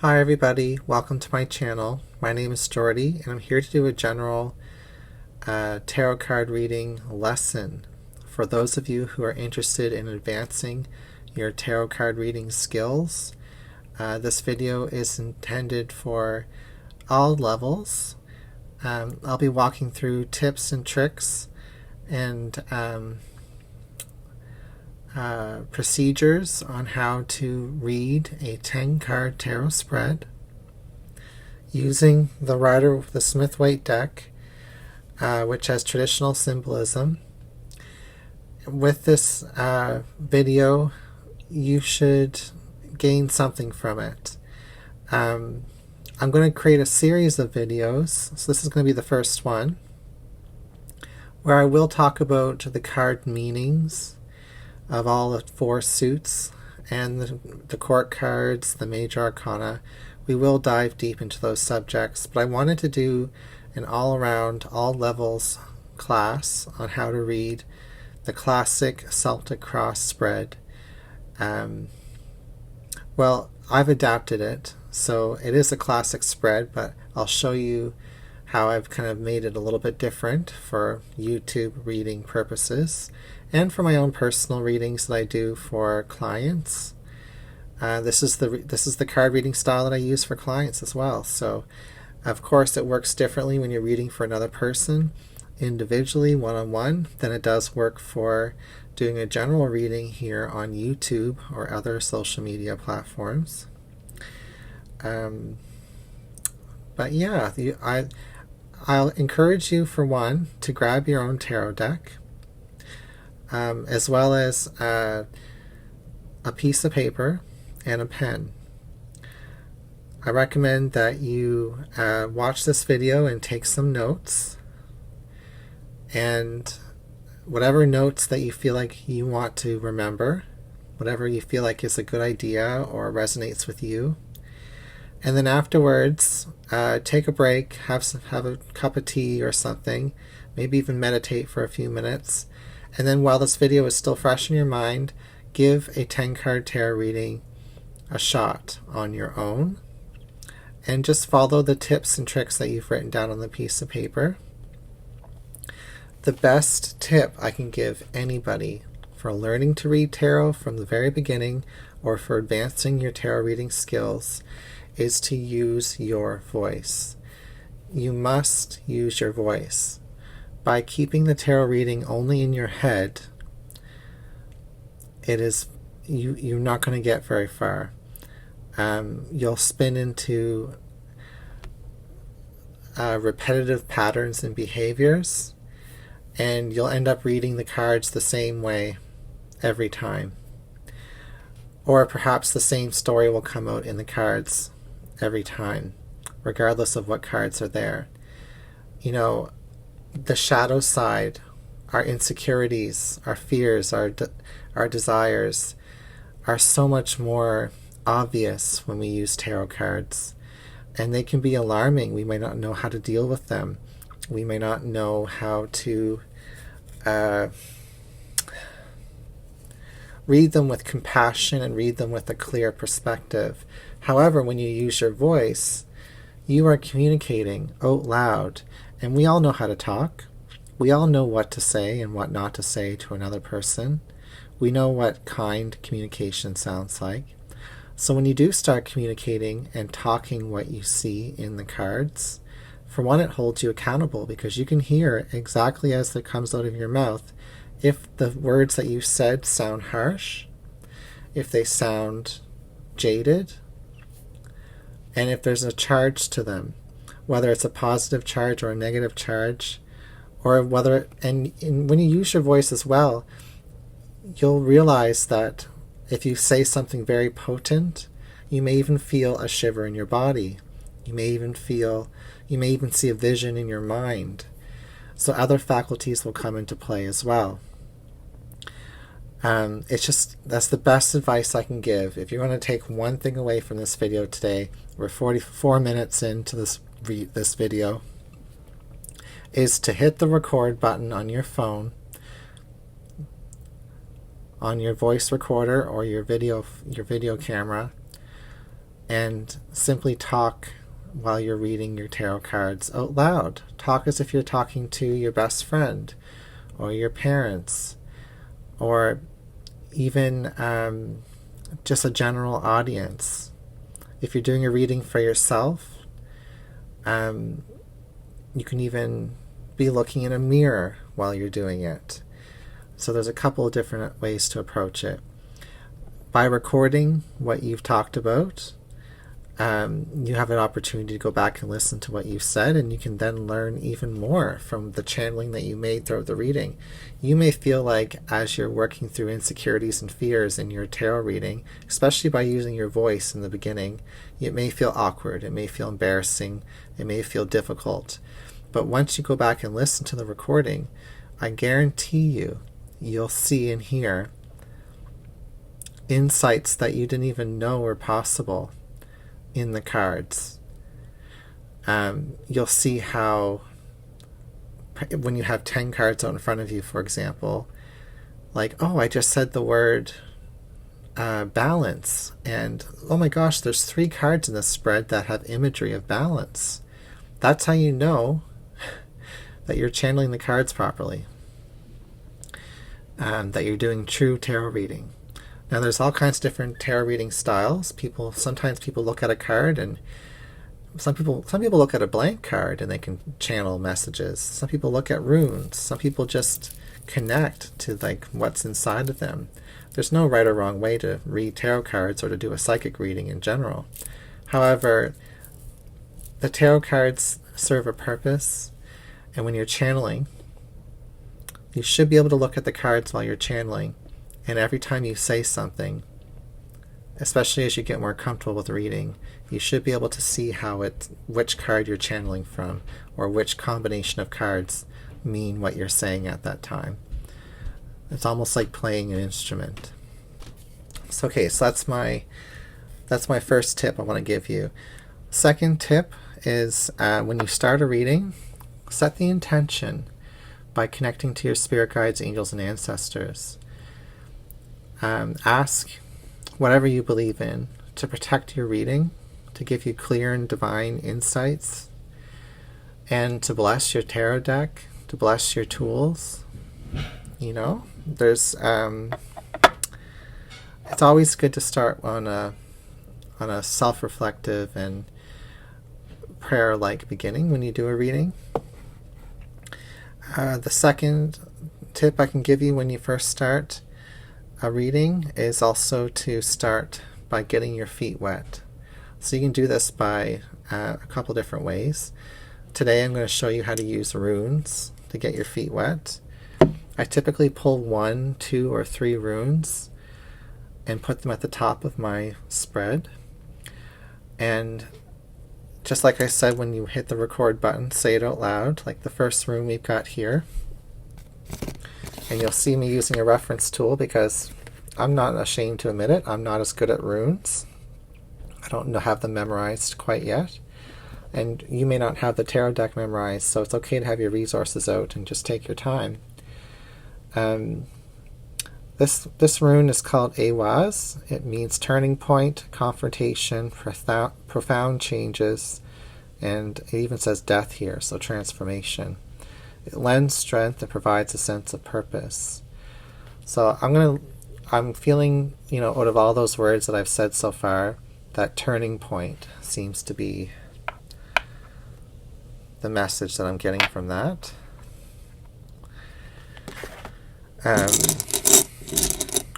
Hi everybody, welcome to my channel. My name is Jordy and I'm here to do a general tarot card reading lesson for those of you who are interested in advancing your tarot card reading skills. This video is intended for all levels. I'll be walking through tips and tricks and procedures on how to read a 10-card tarot spread using the Rider-Waite deck, which has traditional symbolism. With this video, you should gain something from it. I'm going to create a series of videos, so this is going to be the first one, where I will talk about the card meanings of all the four suits and the court cards, the major arcana. We will dive deep into those subjects, but I wanted to do an all-around, all-levels class on how to read the classic Celtic cross spread. Well, I've adapted it, so it is a classic spread, but I'll show you how I've kind of made it a little bit different for YouTube reading purposes and for my own personal readings that I do for clients. This is the card reading style that I use for clients as well. So, of course, it works differently when you're reading for another person individually, one-on-one, than it does work for doing a general reading here on YouTube or other social media platforms. But yeah, I'll encourage you, for one, to grab your own tarot deck, as well as a piece of paper and a pen. I recommend that you watch this video and take some notes, and whatever notes that you feel like you want to remember, whatever you feel like is a good idea or resonates with you. And then afterwards, take a break, have a cup of tea or something, maybe even meditate for a few minutes. And then while this video is still fresh in your mind, give a 10-card tarot reading a shot on your own. And just follow the tips and tricks that you've written down on the piece of paper. The best tip I can give anybody for learning to read tarot from the very beginning or for advancing your tarot reading skills is to use your voice. You must use your voice. By keeping the tarot reading only in your head, you're not going to get very far. You'll spin into repetitive patterns and behaviors, and you'll end up reading the cards the same way every time. Or perhaps the same story will come out in the cards every time, regardless of what cards are there. You know, the shadow side, our insecurities, our fears, our desires are so much more obvious when we use tarot cards, and they can be alarming. We may not know how to deal with them. We may not know how to read them with compassion and read them with a clear perspective. However, when you use your voice, you are communicating out loud, and we all know how to talk. We all know what to say and what not to say to another person. We know what kind communication sounds like. So when you do start communicating and talking what you see in the cards, for one, it holds you accountable because you can hear exactly as it comes out of your mouth if the words that you said sound harsh, if they sound jaded, and if there's a charge to them, whether it's a positive charge or a negative charge, or whether, and when you use your voice as well, you'll realize that if you say something very potent, you may even feel a shiver in your body. You may even see a vision in your mind. So other faculties will come into play as well. That's the best advice I can give. If you want to take one thing away from this video today, we're 44 minutes into this video, is to hit the record button on your phone, on your voice recorder or your video camera, and simply talk while you're reading your tarot cards out loud. Talk as if you're talking to your best friend or your parents, or even just a general audience. If you're doing a reading for yourself, you can even be looking in a mirror while you're doing it. So there's a couple of different ways to approach it. By recording what you've talked about, you have an opportunity to go back and listen to what you said, and you can then learn even more from the channeling that you made throughout the reading. You may feel like as you're working through insecurities and fears in your tarot reading, especially by using your voice in the beginning, it may feel awkward, it may feel embarrassing, it may feel difficult. But once you go back and listen to the recording, I guarantee you'll see and hear insights that you didn't even know were possible in the cards. You'll see how, when you have 10 cards out in front of you, for example, like, oh, I just said the word balance, and oh my gosh, there's 3 cards in this spread that have imagery of balance. That's how you know that you're channeling the cards properly, that you're doing true tarot reading. Now, there's all kinds of different tarot reading styles. Sometimes people look at a card, and some people look at a blank card and they can channel messages. Some people look at runes. Some people just connect to like what's inside of them. There's no right or wrong way to read tarot cards or to do a psychic reading in general. However, the tarot cards serve a purpose, and when you're channeling, you should be able to look at the cards while you're channeling. And every time you say something, especially as you get more comfortable with reading, you should be able to see which card you're channeling from, or which combination of cards mean what you're saying at that time. It's almost like playing an instrument. So that's my first tip I want to give you. Second tip is when you start a reading, set the intention by connecting to your spirit guides, angels, and ancestors. Ask whatever you believe in to protect your reading, to give you clear and divine insights, and to bless your tarot deck, to bless your tools. There's it's always good to start on a self-reflective and prayer-like beginning when you do a reading. The second tip I can give you when you first start a reading is also to start by getting your feet wet. So you can do this by a couple different ways. Today I'm going to show you how to use runes to get your feet wet. I typically pull 1, 2, or 3 runes and put them at the top of my spread. And just like I said, when you hit the record button, say it out loud, like the first rune we've got here. And you'll see me using a reference tool because I'm not ashamed to admit it. I'm not as good at runes. I don't have them memorized quite yet. And you may not have the tarot deck memorized, so it's okay to have your resources out and just take your time. This rune is called Awaz. It means turning point, confrontation, profound changes, and it even says death here, so transformation. It lends strength and provides a sense of purpose. So I'm feeling, out of all those words that I've said so far, that turning point seems to be the message that I'm getting from that.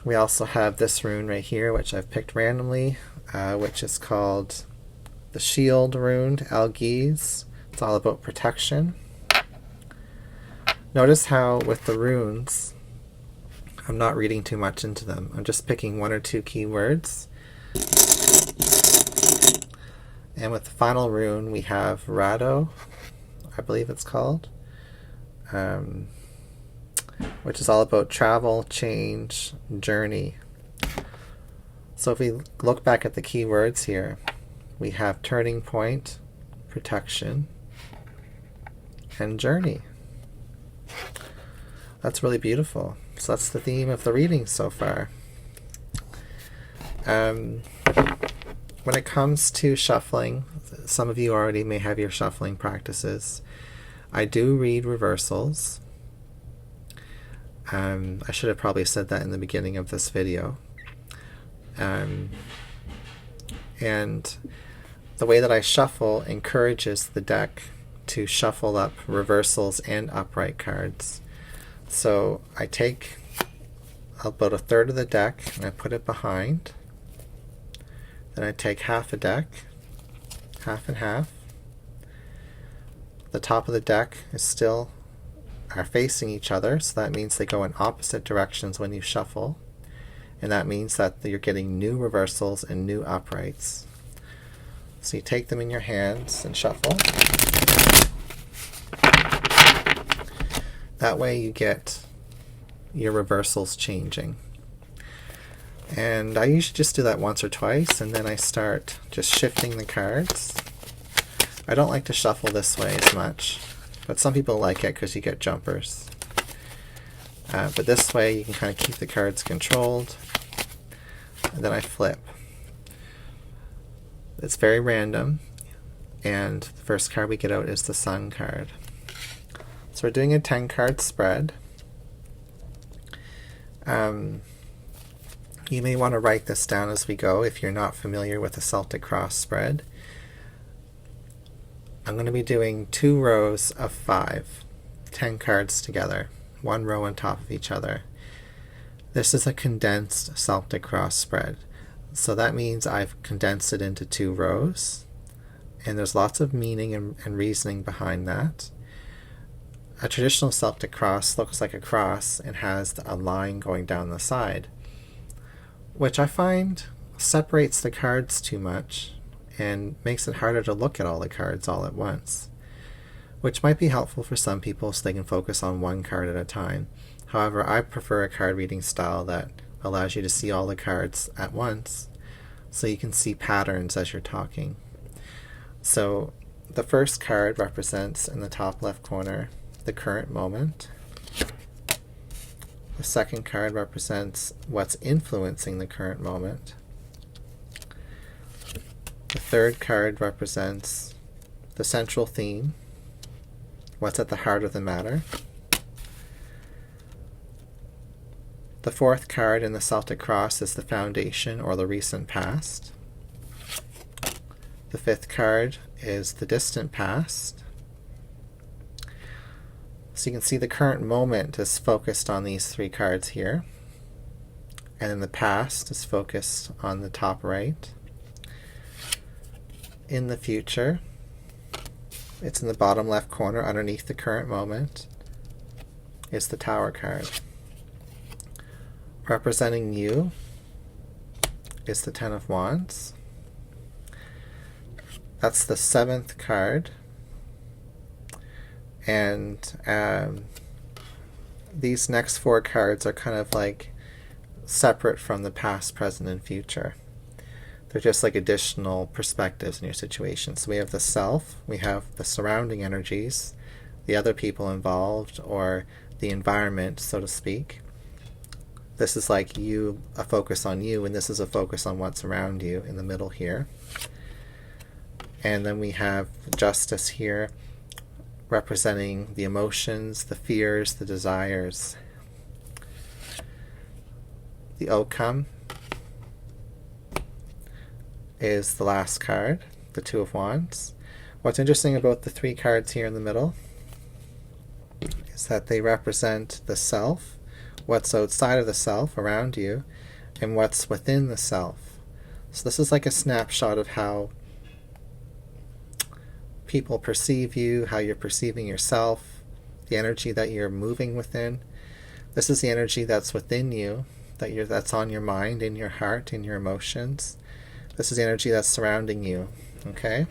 We also have this rune right here, which I've picked randomly, which is called the Shield rune, Algiz. It's all about protection. Notice how with the runes, I'm not reading too much into them. I'm just picking 1 or 2 keywords. And with the final rune, we have Rado, I believe it's called, which is all about travel, change, journey. So if we look back at the keywords here, we have turning point, protection, and journey. That's really beautiful. So that's the theme of the reading so far. when it comes to shuffling, some of you already may have your shuffling practices. I do read reversals. I should have probably said that in the beginning of this video. And the way that I shuffle encourages the deck to shuffle up reversals and upright cards. So I take about a third of the deck and I put it behind. Then I take half a deck, half and half. The top of the deck are facing each other, so that means they go in opposite directions when you shuffle, and that means that you're getting new reversals and new uprights. So you take them in your hands and shuffle. That way you get your reversals changing. And I usually just do that once or twice, and then I start just shifting the cards. I don't like to shuffle this way as much, but some people like it because you get jumpers. But this way you can kind of keep the cards controlled. And then I flip. It's very random, and the first card we get out is the Sun card. So we're doing a 10-card spread. You may want to write this down as we go if you're not familiar with the Celtic cross spread. I'm going to be doing 2 rows of 5, 10 cards together, 1 row on top of each other. This is a condensed Celtic cross spread. So that means I've condensed it into 2 rows, and there's lots of meaning and reasoning behind that. A traditional Celtic cross looks like a cross and has a line going down the side, which I find separates the cards too much and makes it harder to look at all the cards all at once, which might be helpful for some people so they can focus on one card at a time. However, I prefer a card reading style that allows you to see all the cards at once so you can see patterns as you're talking. So the first card represents, in the top left corner, the current moment. The second card represents what's influencing the current moment. The third card represents the central theme, what's at the heart of the matter. The fourth card in the Celtic cross is the foundation, or the recent past. The fifth card is the distant past. So you can see the current moment is focused on these 3 cards here, and then the past is focused on the top right. In the future, it's in the bottom left corner underneath the current moment, is the Tower card. Representing you is the Ten of Wands. That's the 7th card. And these next 4 cards are kind of like separate from the past, present, and future. They're just like additional perspectives in your situation. So we have the self, we have the surrounding energies, the other people involved, or the environment, so to speak. This is like you, a focus on you, and this is a focus on what's around you in the middle here. And then we have Justice here, representing the emotions, the fears, the desires. The outcome is the last card, the Two of Wands. What's interesting about the 3 cards here in the middle is that they represent the self, what's outside of the self around you, and what's within the self. So this is like a snapshot of how people perceive you, how you're perceiving yourself, the energy that you're moving within. This is the energy that's within you, that's on your mind, in your heart, in your emotions. This is the energy that's surrounding you, okay?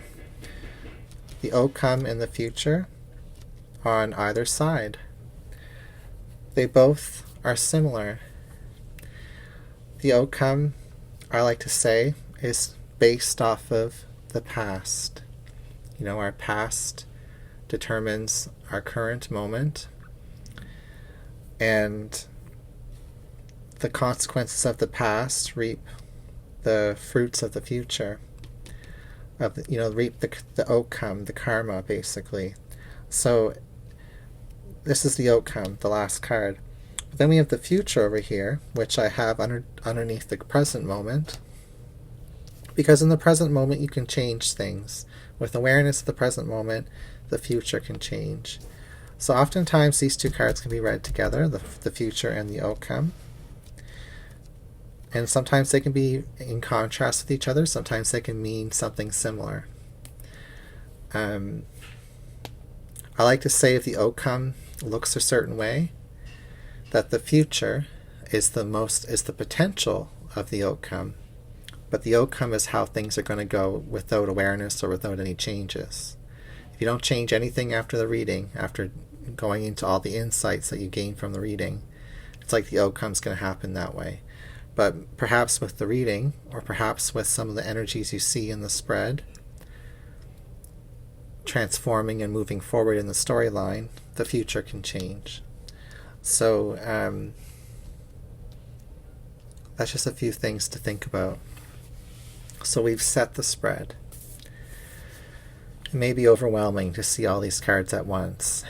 The outcome and the future are on either side. They both are similar. The outcome, I like to say, is based off of the past. You know, our past determines our current moment, and the consequences of the past reap the fruits of the future. of the, reap the outcome, the karma, basically. So this is the outcome, the last card. But then we have the future over here, which I have underneath the present moment. Because in the present moment you can change things. With awareness of the present moment, the future can change. So oftentimes these two cards can be read together, the future and the outcome. And sometimes they can be in contrast with each other. Sometimes they can mean something similar. I like to say if the outcome looks a certain way, that the future is the potential of the outcome. But the outcome is how things are going to go without awareness or without any changes. If you don't change anything after the reading, after going into all the insights that you gain from the reading, it's like the outcome's going to happen that way. But perhaps with the reading, or perhaps with some of the energies you see in the spread, transforming and moving forward in the storyline, the future can change. So that's just a few things to think about. So we've set the spread. It may be overwhelming to see all these cards at once.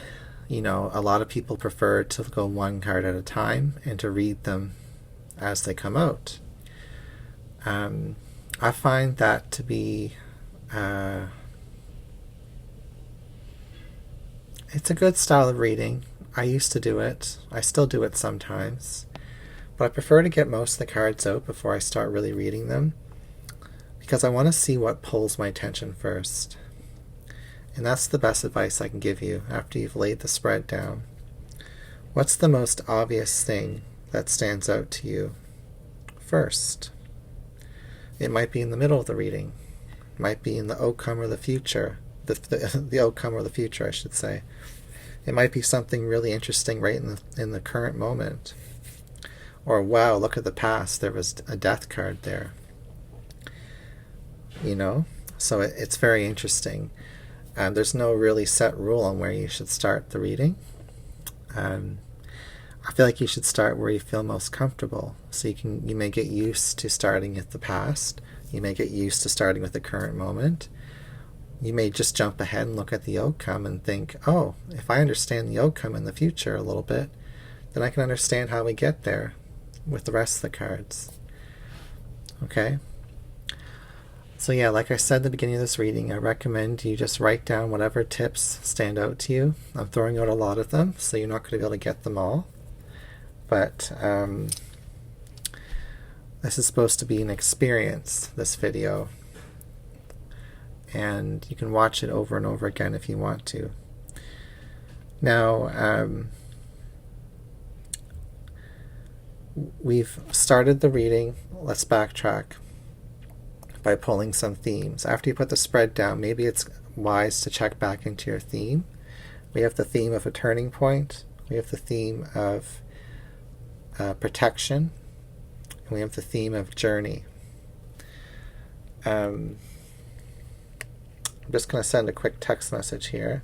A lot of people prefer to go one card at a time and to read them as they come out. I find that to be it's a good style of reading. I used to do it. I still do it sometimes. But I prefer to get most of the cards out before I start really reading them, because I want to see what pulls my attention first. And that's the best advice I can give you after you've laid the spread down. What's the most obvious thing that stands out to you first? It might be in the middle of the reading. It might be in the outcome or the future. The outcome or the future, I should say. It might be something really interesting right in the current moment. Or, wow, look at the past. There was a death card there. So it's very interesting. There's no really set rule on where you should start the reading. I feel like you should start where you feel most comfortable. So you may get used to starting at the past. You may get used to starting with the current moment. You may just jump ahead and look at the outcome and think, oh, if I understand the outcome in the future a little bit, then I can understand how we get there with the rest of the cards. Okay? So yeah, like I said at the beginning of this reading, I recommend you just write down whatever tips stand out to you. I'm throwing out a lot of them, so you're not going to be able to get them all. But this is supposed to be an experience, this video. And you can watch it over and over again if you want to. Now, we've started the reading. Let's backtrack by pulling some themes. After you put the spread down, maybe it's wise to check back into your theme. We have the theme of a turning point. We have the theme of protection. And we have the theme of journey. I'm just going to send a quick text message here.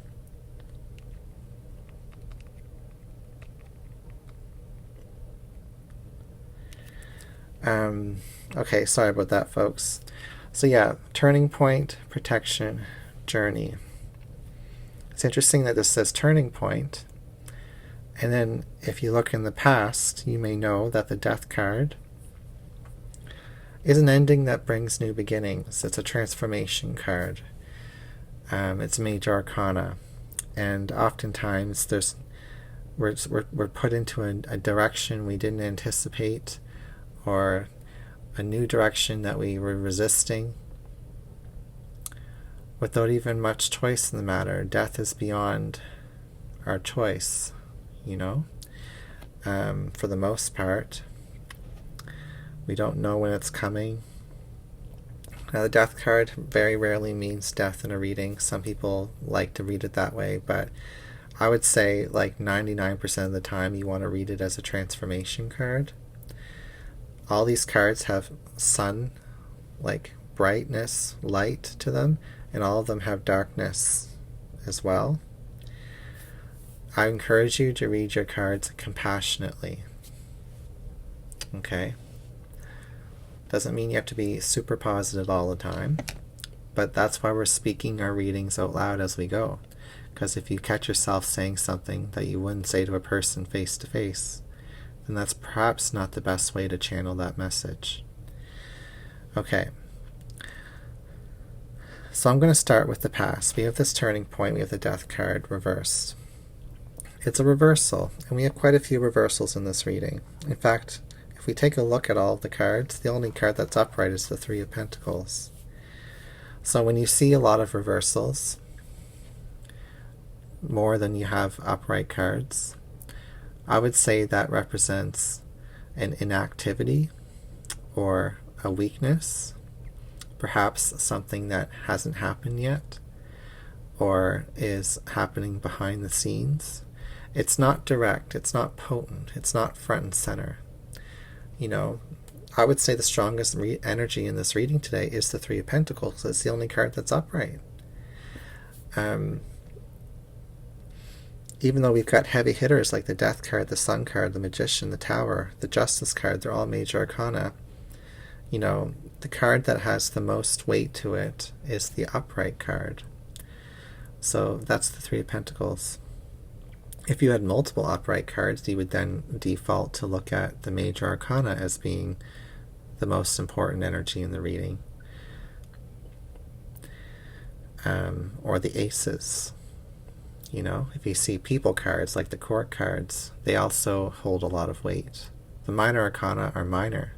Okay, sorry about that, folks. So yeah, turning point, protection, journey. It's interesting that this says turning point. And then if you look in the past, you may know that the death card is an ending that brings new beginnings. It's a transformation card. It's major arcana, and oftentimes we're put into a direction we didn't anticipate, or a new direction that we were resisting without even much choice in the matter. Death is beyond our choice, for the most part. We don't know when it's coming. Now, the death card very rarely means death in a reading. Some people like to read it that way, but I would say like 99% of the time you want to read it as a transformation card. All these cards have sun, like brightness, light to them, and all of them have darkness as well. I encourage you to read your cards compassionately. Okay? Doesn't mean you have to be super positive all the time, But that's why we're speaking our readings out loud as we go. Because if you catch yourself saying something that you wouldn't say to a person face to face, then that's perhaps not the best way to channel that message. Okay. So I'm going to start with the past. We have this turning point. We have the Death card reversed. It's a reversal, and we have quite a few reversals in this reading. In fact, if we take a look at all of the cards, the only card that's upright is the Three of Pentacles. So when you see a lot of reversals, more than you have upright cards, I would say that represents an inactivity or a weakness, perhaps something that hasn't happened yet or is happening behind the scenes. It's not direct, it's not potent, it's not front and center. You know, I would say the strongest energy in this reading today is the Three of Pentacles. It's the only card that's upright. Even though we've got heavy hitters like the Death card, the Sun card, the Magician, the Tower, the Justice card, they're all major arcana. You know, the card that has the most weight to it is the upright card. So that's the Three of Pentacles. If you had multiple upright cards, you would then default to look at the major arcana as being the most important energy in the reading. Or the aces. You know, if you see people cards like the court cards, they also hold a lot of weight. The minor arcana are minor.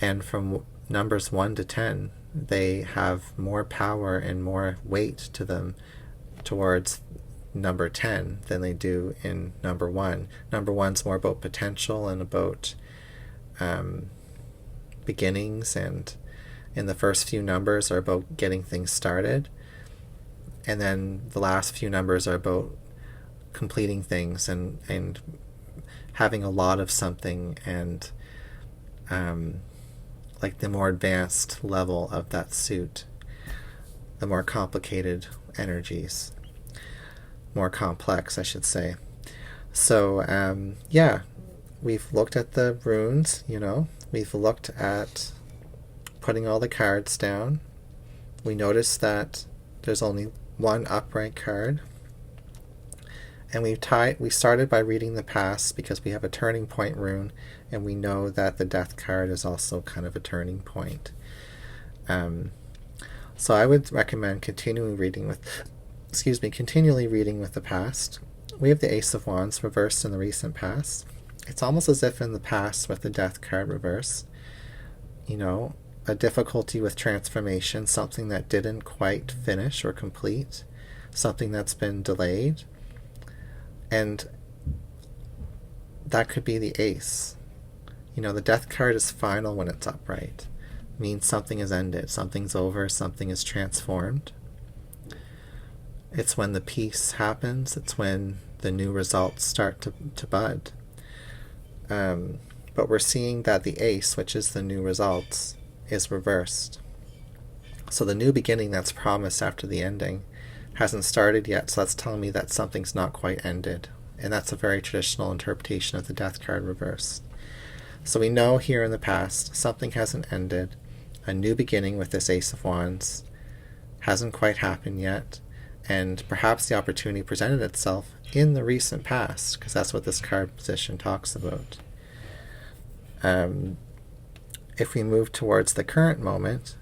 And from numbers 1 to 10, they have more power and more weight to them towards number 10 than they do in number 1. Number 1's more about potential and about beginnings, and in the first few numbers are about getting things started. And then the last few numbers are about completing things and having a lot of something, and like the more advanced level of that suit, the more complicated energies, more complex, I should say. So yeah, we've looked at the runes, you know, we've looked at putting all the cards down. We noticed that there's only one upright card, and we started by reading the past because we have a turning point rune, and we know that the Death card is also kind of a turning point. So I would recommend continually reading with the past. We have the Ace of Wands reversed in the recent past. It's almost as if in the past with the Death card reversed, you know, a difficulty with transformation, something that didn't quite finish or complete, something that's been delayed, and that could be the Ace. You know, the Death card is final when it's upright. It means something is ended, something's over, something is transformed. It's when the peace happens, it's when the new results start to bud. But we're seeing that the Ace, which is the new results, is reversed. So the new beginning that's promised after the ending hasn't started yet, so that's telling me that something's not quite ended. And that's a very traditional interpretation of the Death card reversed. So we know here in the past something hasn't ended. A new beginning with this Ace of Wands hasn't quite happened yet, and perhaps the opportunity presented itself in the recent past, because that's what this card position talks about. If we move towards the current moment,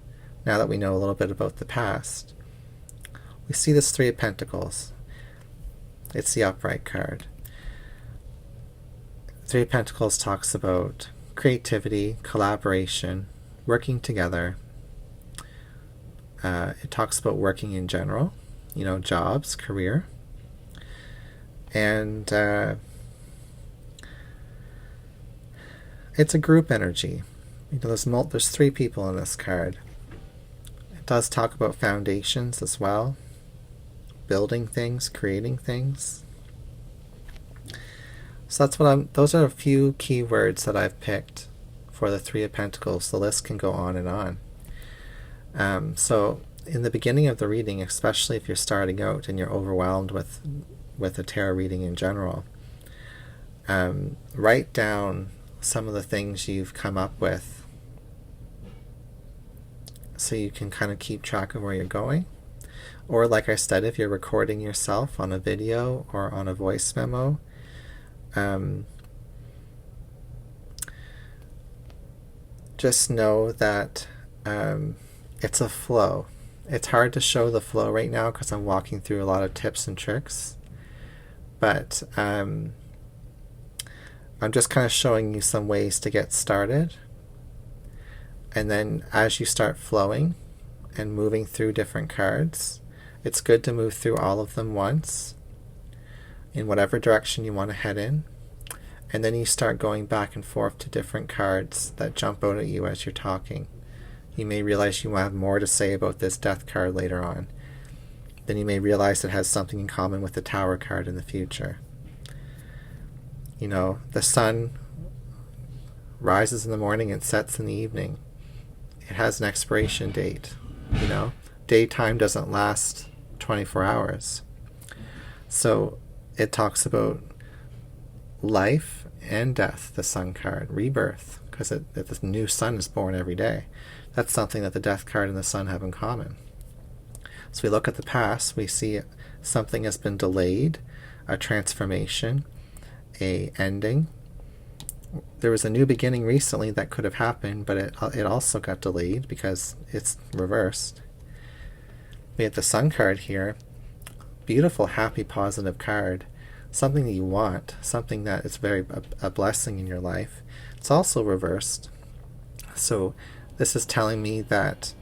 now that we know a little bit about the past, we see this Three of Pentacles. It's the upright card. Three of Pentacles talks about creativity, collaboration, working together. It talks about working in general, you know, jobs, career. And it's a group energy. You know, there's 3 people in this card. It does talk about foundations as well, building things, creating things. So those are a few key words that I've picked for the Three of Pentacles. The list can go on and on. So in the beginning of the reading, especially if you're starting out and you're overwhelmed with a tarot reading in general, write down some of the things you've come up with so you can kind of keep track of where you're going. Or like I said, if you're recording yourself on a video or on a voice memo, just know that it's a flow. It's hard to show the flow right now because I'm walking through a lot of tips and tricks, but I'm just kind of showing you some ways to get started. And then as you start flowing and moving through different cards, it's good to move through all of them once in whatever direction you want to head in. And then you start going back and forth to different cards that jump out at you as you're talking. You may realize you will have more to say about this Death card later on. Then you may realize it has something in common with the Tower card in the future. You know, the sun rises in the morning and sets in the evening. It has an expiration date. You know, daytime doesn't last 24 hours. So it talks about life and death, the sun card, rebirth, because the new sun is born every day. That's something that the Death card and the sun have in common. So we look at the past, we see something has been delayed, a transformation, a ending. There was a new beginning recently that could have happened, but it also got delayed because it's reversed. We have the sun card here, beautiful, happy, positive card, something that you want, something that is a blessing in your life. It's also reversed. So this is telling me that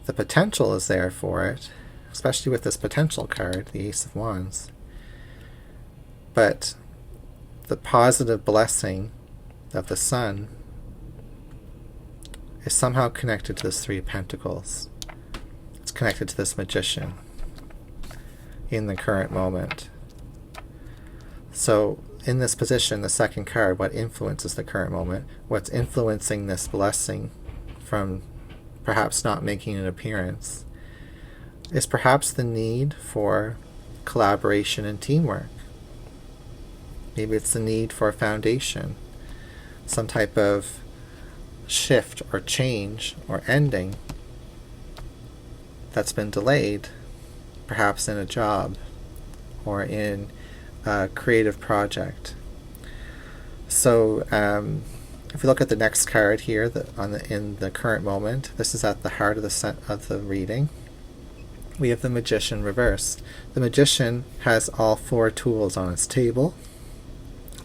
the potential is there for it, especially with this potential card, the Ace of Wands. But the positive blessing of the sun is somehow connected to this Three of Pentacles. It's connected to this Magician in the current moment. So in this position, the second card, what influences the current moment? What's influencing this blessing from perhaps not making an appearance is perhaps the need for collaboration and teamwork. Maybe it's the need for a foundation, some type of shift or change or ending that's been delayed, perhaps in a job or in a creative project. So if you look at the next card here, in the current moment, this is at the heart of the reading. We have the Magician reversed. The Magician has all four tools on its table: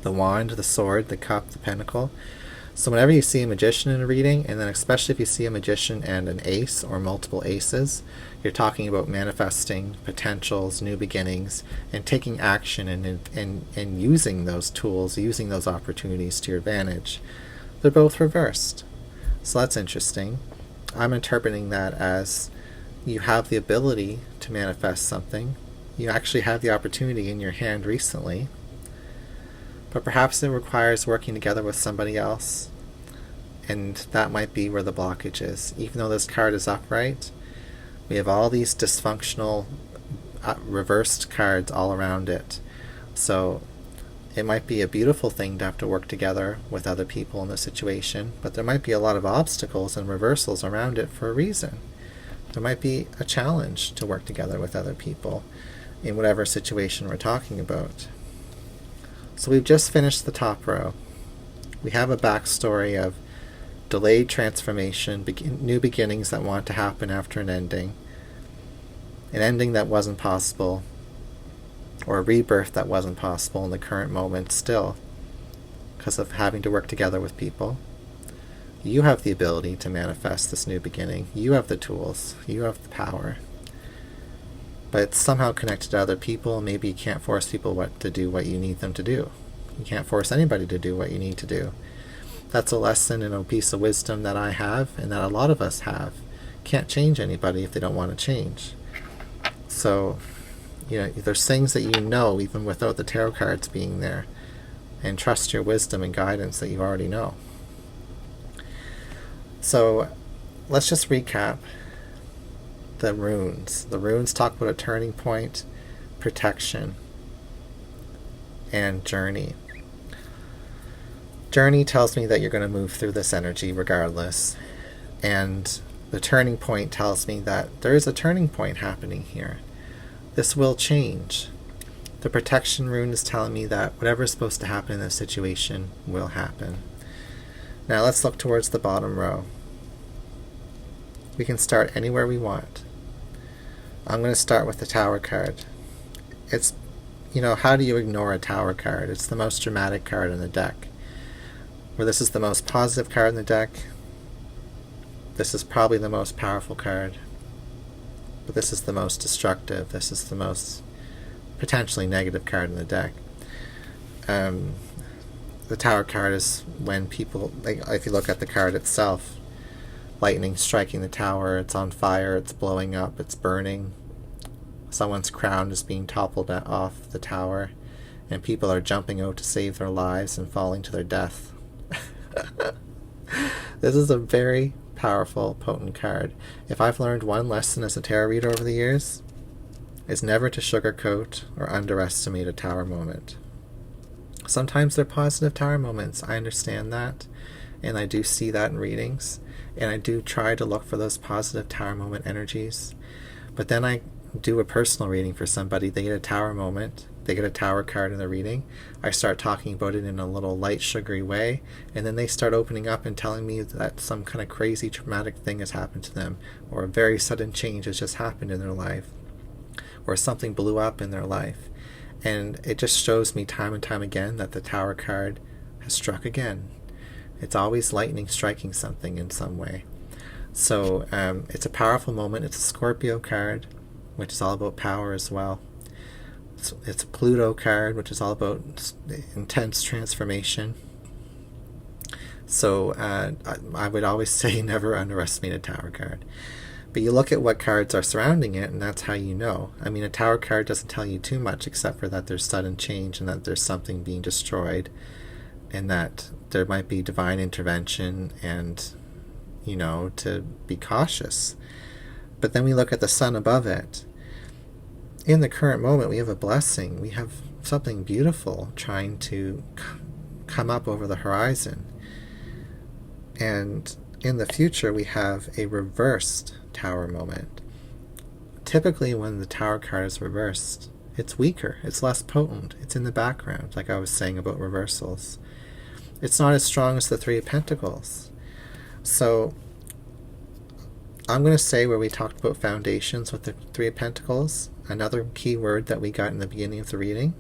the wand, the sword, the cup, the pentacle. So whenever you see a magician in a reading, and then especially if you see a magician and an ace or multiple aces, you're talking about manifesting potentials, new beginnings, and taking action and using those tools, using those opportunities to your advantage. They're both reversed. So that's interesting. I'm interpreting that as you have the ability to manifest something. You actually have the opportunity in your hand recently, but perhaps it requires working together with somebody else, and that might be where the blockage is. Even though this card is upright, we have all these dysfunctional reversed cards all around it. So it might be a beautiful thing to have to work together with other people in the situation, but there might be a lot of obstacles and reversals around it for a reason. There might be a challenge to work together with other people in whatever situation we're talking about. So we've just finished the top row. We have a backstory of delayed transformation, new beginnings that want to happen after an ending that wasn't possible, or a rebirth that wasn't possible in the current moment still because of having to work together with people. You have the ability to manifest this new beginning. You have the tools. You have the power. But it's somehow connected to other people. Maybe you can't force people to do what you need them to do. You can't force anybody to do what you need to do. That's a lesson and a piece of wisdom that I have and that a lot of us have. Can't change anybody if they don't want to change. So, there's things that you know even without the tarot cards being there, and trust your wisdom and guidance that you already know. So let's just recap the runes. The runes talk about a turning point, protection, and journey. Journey tells me that you're going to move through this energy regardless, and The turning point tells me that there is a turning point happening here. This will change. The protection rune is telling me that whatever is supposed to happen in this situation will happen. Now let's look towards the bottom row. We can start anywhere we want. I'm going to start with the Tower card. It's, how do you ignore a Tower card? It's the most dramatic card in the deck. Where this is the most positive card in the deck, this is probably the most powerful card. But this is the most destructive. This is the most potentially negative card in the deck. The Tower card is when people, if you look at the card itself, lightning striking the tower, it's on fire, it's blowing up, it's burning. Someone's crown is being toppled off the tower, and people are jumping out to save their lives and falling to their death. This is a very powerful, potent card. If I've learned one lesson as a tarot reader over the years, is never to sugarcoat or underestimate a tower moment. Sometimes they're positive tower moments. I understand that, and I do see that in readings, and I do try to look for those positive tower moment energies. But then I do a personal reading for somebody. They get a tower moment, they get a tower card in the reading. I start talking about it in a little light, sugary way, and then they start opening up and telling me that some kind of crazy, traumatic thing has happened to them, or a very sudden change has just happened in their life, or something blew up in their life. And it just shows me time and time again that the Tower card has struck again. It's always lightning striking something in some way. So it's a powerful moment. It's a Scorpio card, which is all about power as well. It's a Pluto card, which is all about intense transformation. So I would always say never underestimate a Tower card. But you look at what cards are surrounding it, and that's how you know. I mean, a Tower card doesn't tell you too much, except for that there's sudden change and that there's something being destroyed, and that there might be divine intervention and, to be cautious. But then we look at the sun above it. In the current moment, we have a blessing. We have something beautiful trying to come up over the horizon. And in the future, we have a reversed Tower moment. Typically, when the Tower card is reversed, it's weaker, it's less potent, it's in the background, like I was saying about reversals. It's not as strong as the Three of Pentacles. So I'm going to say where we talked about foundations with the Three of Pentacles, another key word that we got in the beginning of the reading,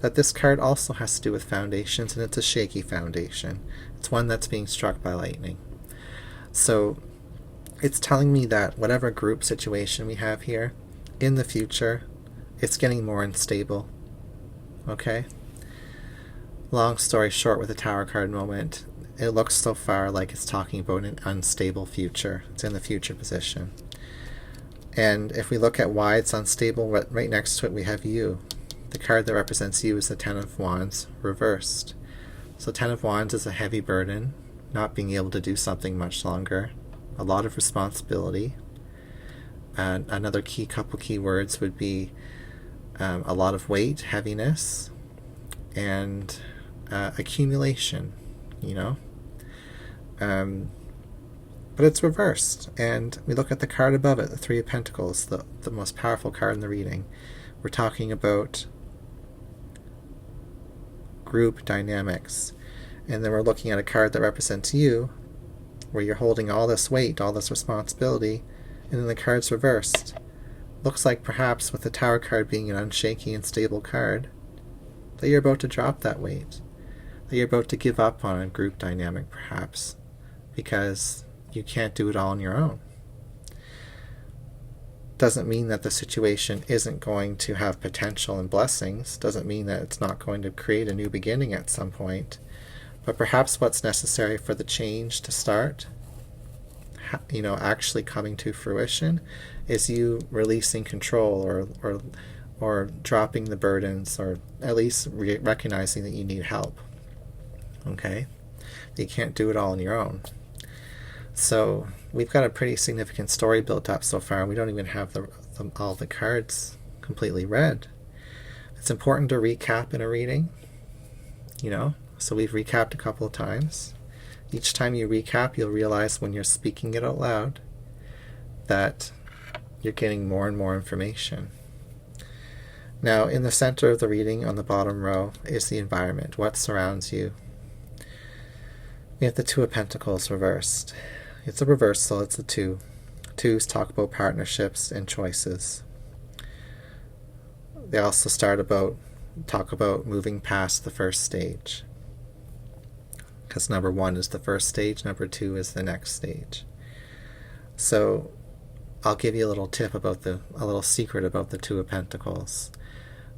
that this card also has to do with foundations, and it's a shaky foundation. It's one that's being struck by lightning. So it's telling me that whatever group situation we have here, in the future, it's getting more unstable. Okay? Long story short, with the Tower card moment, it looks so far like it's talking about an unstable future. It's in the future position. And if we look at why it's unstable, right next to it we have you. The card that represents you is the Ten of Wands reversed. So Ten of Wands is a heavy burden, not being able to do something much longer, a lot of responsibility. And another couple key words would be a lot of weight, heaviness, and accumulation, but it's reversed. And we look at the card above it, the Three of Pentacles, the most powerful card in the reading. We're talking about group dynamics. And then we're looking at a card that represents you, where you're holding all this weight, all this responsibility, and then the card's reversed. Looks like perhaps with the Tower card being an unshaky and stable card, that you're about to drop that weight, that you're about to give up on a group dynamic perhaps, because you can't do it all on your own. Doesn't mean that the situation isn't going to have potential and blessings, doesn't mean that it's not going to create a new beginning at some point, but perhaps what's necessary for the change to start, actually coming to fruition, is you releasing control or dropping the burdens, or at least recognizing that you need help. Okay? You can't do it all on your own. So we've got a pretty significant story built up so far. We don't even have all the cards completely read. It's important to recap in a reading, So we've recapped a couple of times. Each time you recap, you'll realize when you're speaking it out loud, that you're getting more and more information. Now, in the center of the reading on the bottom row is the environment, what surrounds you. We have the Two of Pentacles reversed. It's a reversal, it's a two. Twos talk about partnerships and choices. They also talk about moving past the first stage. Because number 1 is the first stage, number 2 is the next stage. So I'll give you a little tip about a little secret about the Two of Pentacles.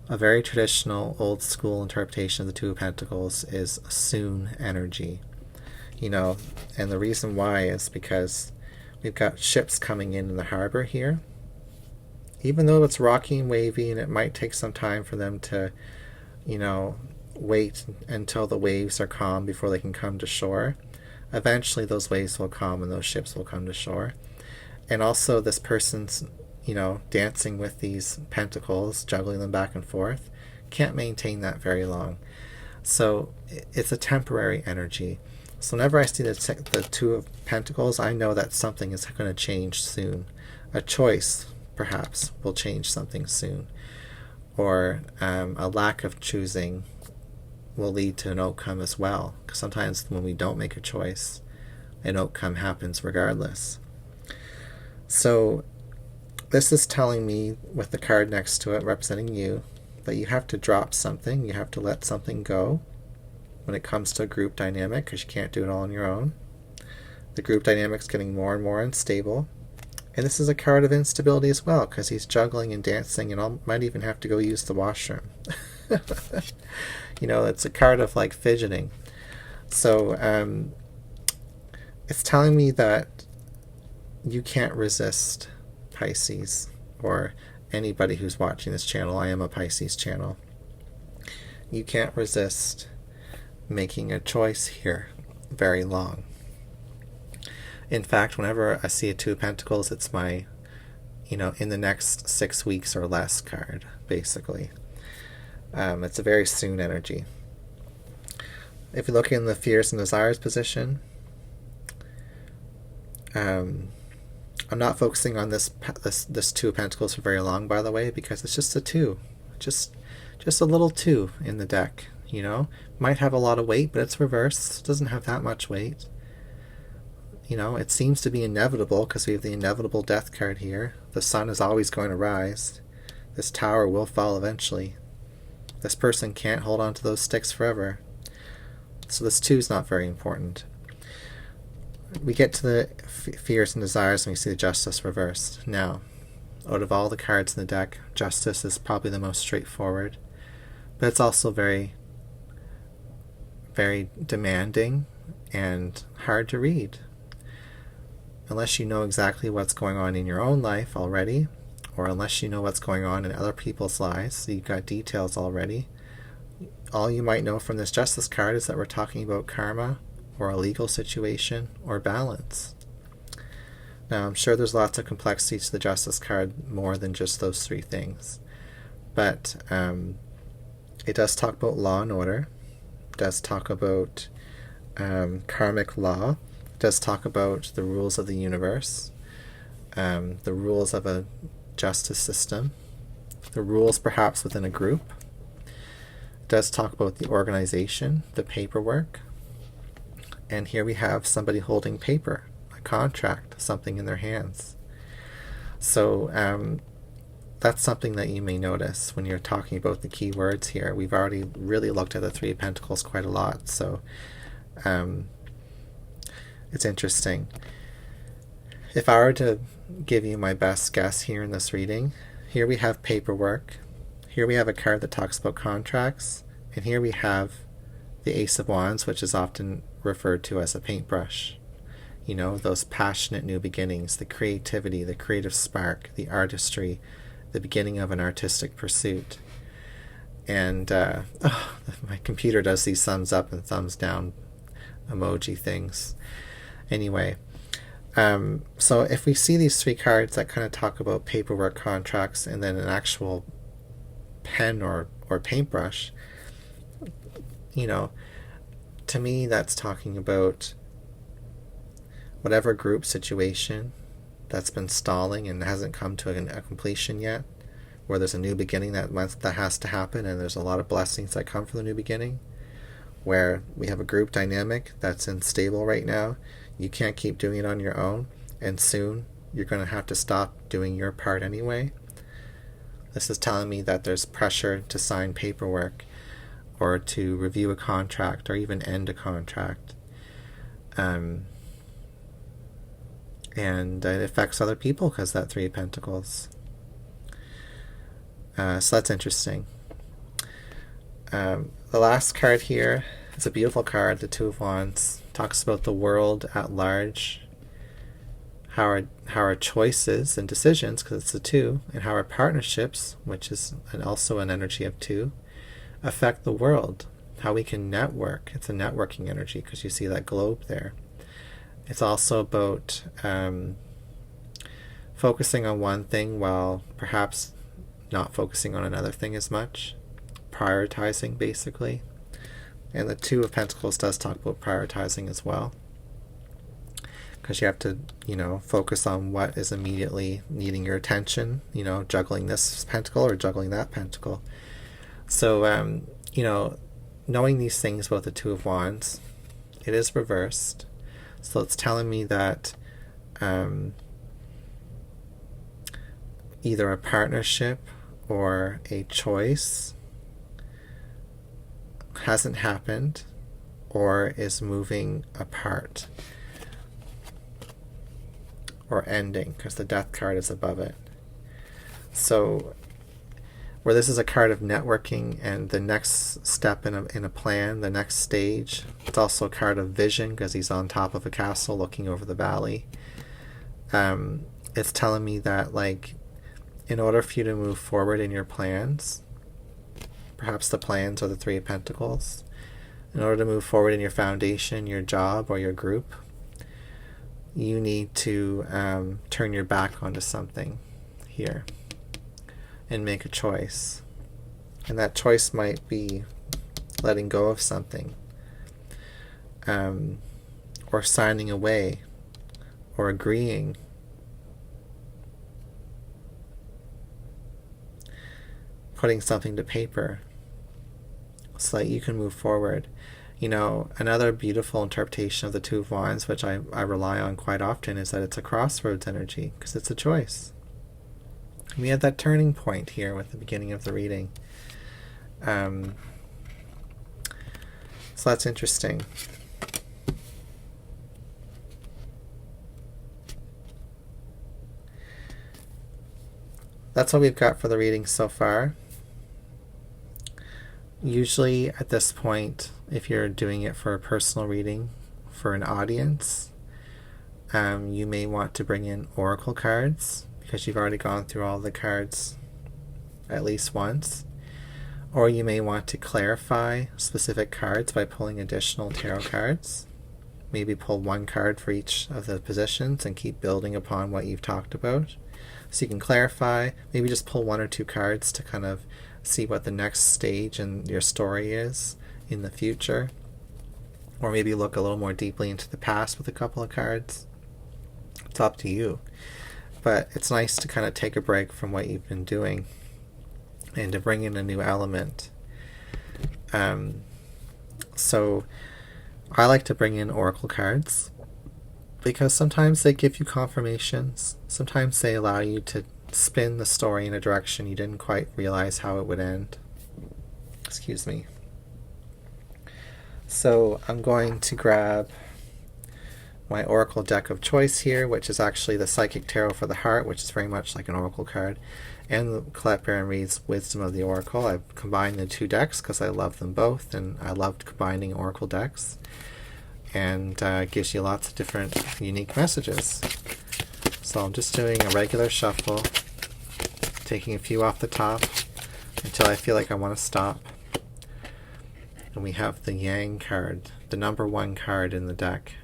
A very traditional, old school interpretation of the Two of Pentacles is soon energy. And the reason why is because we've got ships coming in the harbor here. Even though it's rocky and wavy and it might take some time for them to, wait until the waves are calm before they can come to shore, eventually those waves will calm and those ships will come to shore. And also this person's, dancing with these pentacles, juggling them back and forth, can't maintain that very long. So it's a temporary energy. So whenever I see the Two of Pentacles, I know that something is going to change soon. A choice, perhaps, will change something soon. Or a lack of choosing will lead to an outcome as well. Because sometimes when we don't make a choice, an outcome happens regardless. So this is telling me, with the card next to it representing you, that you have to drop something, you have to let something go when it comes to a group dynamic, because you can't do it all on your own. The group dynamic's getting more and more unstable. And this is a card of instability as well, because he's juggling and dancing and might even have to go use the washroom. It's a card of like fidgeting. So it's telling me that you can't resist, Pisces, or anybody who's watching this channel. I am a Pisces channel. You can't resist making a choice here very long. In fact, whenever I see a Two of Pentacles, it's my, in the next 6 weeks or less card, basically. It's a very soon energy. If you look in the fears and desires position, I'm not focusing on this Two of Pentacles for very long, by the way, because it's just a 2. Just a little 2 in the deck, Might have a lot of weight, but it's reversed. It doesn't have that much weight. It seems to be inevitable because we have the inevitable death card here. The sun is always going to rise. This tower will fall eventually. This person can't hold on to those sticks forever. So this 2 is not very important. We get to the fears and desires and we see the Justice reversed. Now, out of all the cards in the deck, Justice is probably the most straightforward. But it's also very, very demanding and hard to read. Unless you know exactly what's going on in your own life already, or unless you know what's going on in other people's lives, so you've got details already. All you might know from this Justice card is that we're talking about karma, or a legal situation, or balance. Now, I'm sure there's lots of complexity to the Justice card, more than just those 3 things. But it does talk about law and order. It does talk about karmic law. It does talk about the rules of the universe, the rules of a justice system, the rules perhaps within a group. It does talk about the organization, the paperwork. And here we have somebody holding paper, a contract, something in their hands. So that's something that you may notice when you're talking about the key words here. We've already really looked at the Three of Pentacles quite a lot, so it's interesting. If I were to give you my best guess here in this reading, here we have paperwork, here we have a card that talks about contracts, and here we have the Ace of Wands, which is often referred to as a paintbrush. Those passionate new beginnings, the creativity, the creative spark, the artistry, the beginning of an artistic pursuit. And my computer does these thumbs up and thumbs down emoji things. Anyway, so if we see these 3 cards that kind of talk about paperwork, contracts, and then an actual pen or paintbrush, to me that's talking about whatever group situation that's been stalling and hasn't come to a completion yet, where there's a new beginning that has to happen, and there's a lot of blessings that come from the new beginning, where we have a group dynamic that's unstable right now. You can't keep doing it on your own, and soon you're going to have to stop doing your part anyway. This is telling me that there's pressure to sign paperwork or to review a contract or even end a contract. And it affects other people because that Three of Pentacles. So that's interesting. The last card here is a beautiful card, the Two of Wands. Talks about the world at large, how our choices and decisions, because it's the two, and how our partnerships, which is also an energy of two, affect the world. How we can network. It's a networking energy because you see that globe there. It's also about focusing on one thing while perhaps not focusing on another thing as much. Prioritizing, basically. And the Two of Pentacles does talk about prioritizing as well. Because you have to, focus on what is immediately needing your attention, juggling this pentacle or juggling that pentacle. So, knowing these things about the Two of Wands, it is reversed. So it's telling me that either a partnership or a choice hasn't happened or is moving apart or ending, because the Death card is above it. So where this is a card of networking and the next step in a plan, the next stage, it's also a card of vision because he's on top of a castle looking over the valley. It's telling me that, in order for you to move forward in your plans, perhaps the plans are the Three of Pentacles, in order to move forward in your foundation, your job, or your group, you need to turn your back onto something here and make a choice. And that choice might be letting go of something, or signing away, or agreeing. Putting something to paper so that you can move forward. Another beautiful interpretation of the Two of Wands, which I rely on quite often, is that it's a crossroads energy because it's a choice. We had that turning point here with the beginning of the reading. So that's interesting. That's what we've got for the reading so far. Usually at this point, if you're doing it for a personal reading for an audience, you may want to bring in oracle cards because you've already gone through all the cards at least once. Or you may want to clarify specific cards by pulling additional tarot cards. Maybe pull one card for each of the positions and keep building upon what you've talked about. So you can clarify, maybe just pull one or two cards to kind of see what the next stage in your story is in the future. Or maybe look a little more deeply into the past with a couple of cards. It's up to you. But it's nice to kind of take a break from what you've been doing and to bring in a new element. So I like to bring in oracle cards because sometimes they give you confirmations. Sometimes they allow you to spin the story in a direction you didn't quite realize how it would end. Excuse me. So I'm going to grab my oracle deck of choice here, which is actually the Psychic Tarot for the Heart, which is very much like an oracle card, and the Colette Baron Reid's Wisdom of the Oracle. I've combined the two decks because I love them both, and I loved combining oracle decks. And it gives you lots of different unique messages. So I'm just doing a regular shuffle, taking a few off the top until I feel like I want to stop. And we have the Yang card, the number one card in the deck.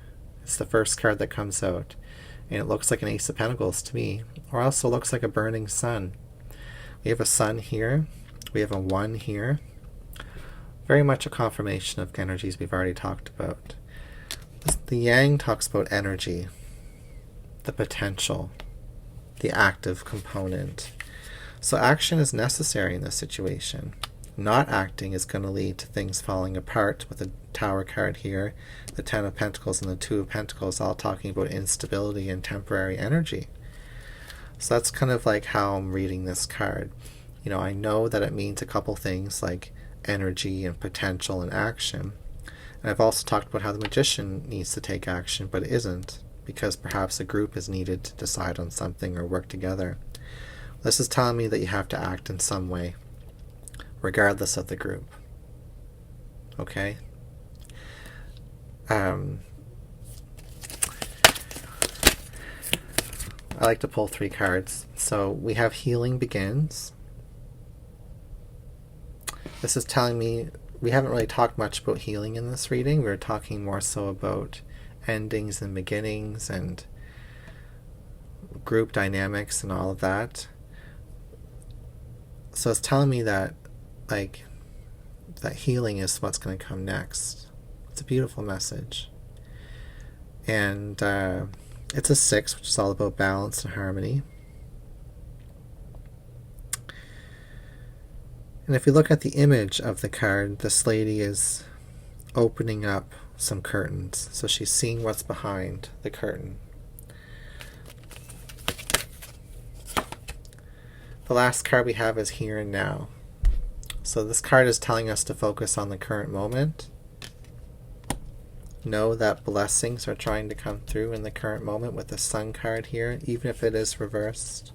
It's the first card that comes out, and it looks like an Ace of Pentacles to me, or also looks like a burning sun. We have a sun here, we have a 1 here. Very much a confirmation of energies we've already talked about. The Yang talks about energy, the potential, the active component. So action is necessary in this situation. Not acting is going to lead to things falling apart, with the Tower card here, the Ten of Pentacles and the Two of Pentacles all talking about instability and temporary energy. So that's kind of like how I'm reading this card. You know, I know that it means a couple things like energy and potential and action. And I've also talked about how the Magician needs to take action, but isn't, because perhaps a group is needed to decide on something or work together. This is telling me that you have to act in some way, regardless of the group. Okay? I like to pull 3 cards. So we have Healing Begins. This is telling me we haven't really talked much about healing in this reading. We're talking more so about endings and beginnings and group dynamics and all of that. So it's telling me that, like, that healing is what's going to come next. It's a beautiful message. And it's a 6, which is all about balance and harmony. And if you look at the image of the card, this lady is opening up some curtains. So she's seeing what's behind the curtain. The last card we have is Here and Now. So this card is telling us to focus on the current moment. Know that blessings are trying to come through in the current moment with the Sun card here, even if it is reversed.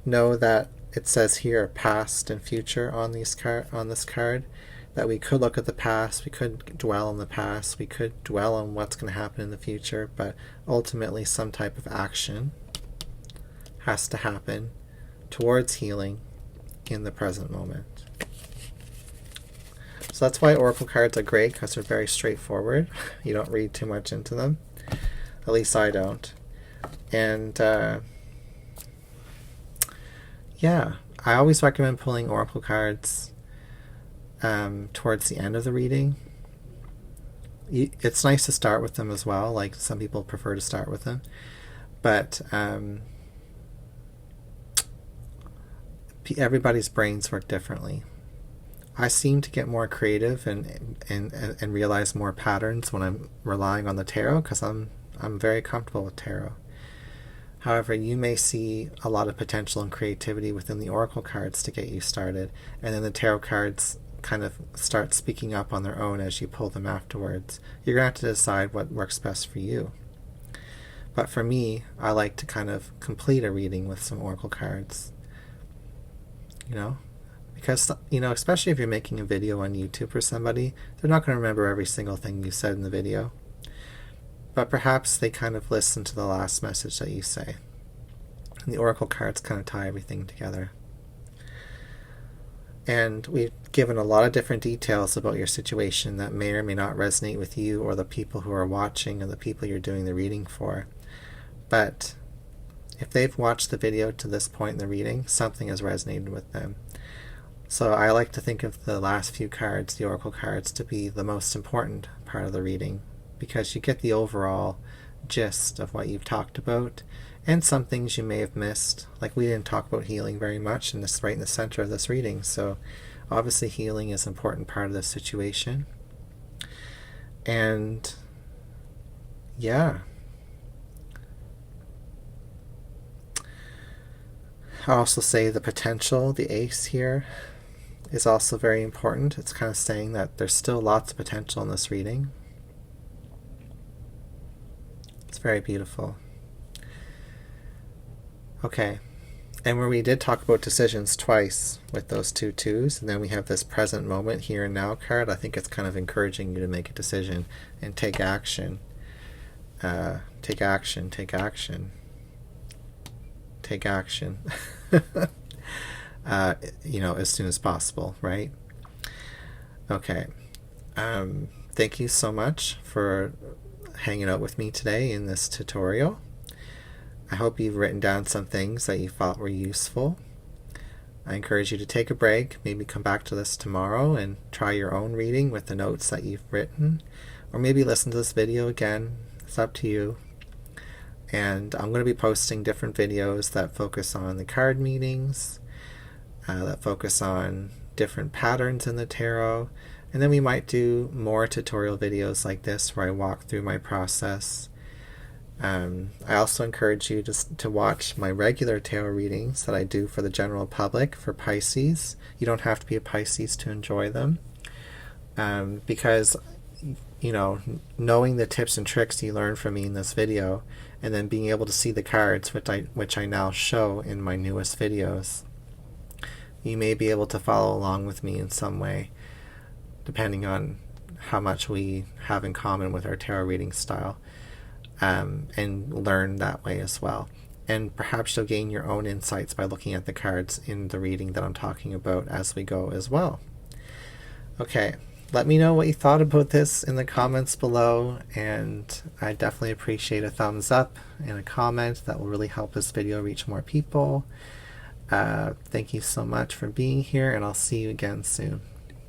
Know that it says here past and future on this card, that we could look at the past, we could dwell on the past, we could dwell on what's going to happen in the future, but ultimately some type of action has to happen towards healing in the present moment. So that's why Oracle cards are great, because they're very straightforward. You don't read too much into them. At least I don't. And yeah, I always recommend pulling Oracle cards towards the end of the reading. It's nice to start with them as well. Like, some people prefer to start with them. But everybody's brains work differently. I seem to get more creative and realize more patterns when I'm relying on the tarot, because I'm very comfortable with tarot. However, you may see a lot of potential and creativity within the Oracle cards to get you started, and then the tarot cards kind of start speaking up on their own as you pull them afterwards. You're going to have to decide what works best for you. But for me, I like to kind of complete a reading with some Oracle cards. You know? Because, you know, especially if you're making a video on YouTube for somebody, they're not going to remember every single thing you said in the video. But perhaps they kind of listen to the last message that you say. And the Oracle cards kind of tie everything together. And we've given a lot of different details about your situation that may or may not resonate with you or the people who are watching or the people you're doing the reading for. But if they've watched the video to this point in the reading, something has resonated with them. So I like to think of the last few cards, the Oracle cards, to be the most important part of the reading, because you get the overall gist of what you've talked about, and some things you may have missed. Like, we didn't talk about healing very much, and this is right in the center of this reading, so obviously healing is an important part of this situation. And yeah, I'll also say the potential, the ace here, is also very important. It's kind of saying that there's still lots of potential in this reading. It's very beautiful. Okay, and where we did talk about decisions twice with those 2 twos, and then we have this present moment, here and now card, I think it's kind of encouraging you to make a decision and take action. Take action, take action. Take action. You know, as soon as possible, right? Okay. Thank you so much for hanging out with me today in this tutorial. I hope you've written down some things that you thought were useful. I encourage you to take a break, maybe come back to this tomorrow and try your own reading with the notes that you've written, or maybe listen to this video again. It's up to you. And I'm going to be posting different videos that focus on the card meanings, that focus on different patterns in the tarot. And then we might do more tutorial videos like this where I walk through my process. I also encourage you to watch my regular tarot readings that I do for the general public for Pisces. You don't have to be a Pisces to enjoy them. Because, you know, knowing the tips and tricks you learn from me in this video, and then being able to see the cards, which I now show in my newest videos, you may be able to follow along with me in some way, depending on how much we have in common with our tarot reading style, and learn that way as well. And perhaps you'll gain your own insights by looking at the cards in the reading that I'm talking about as we go as well. Okay, let me know what you thought about this in the comments below, and I definitely appreciate a thumbs up and a comment. That will really help this video reach more people. Thank you so much for being here, and I'll see you again soon.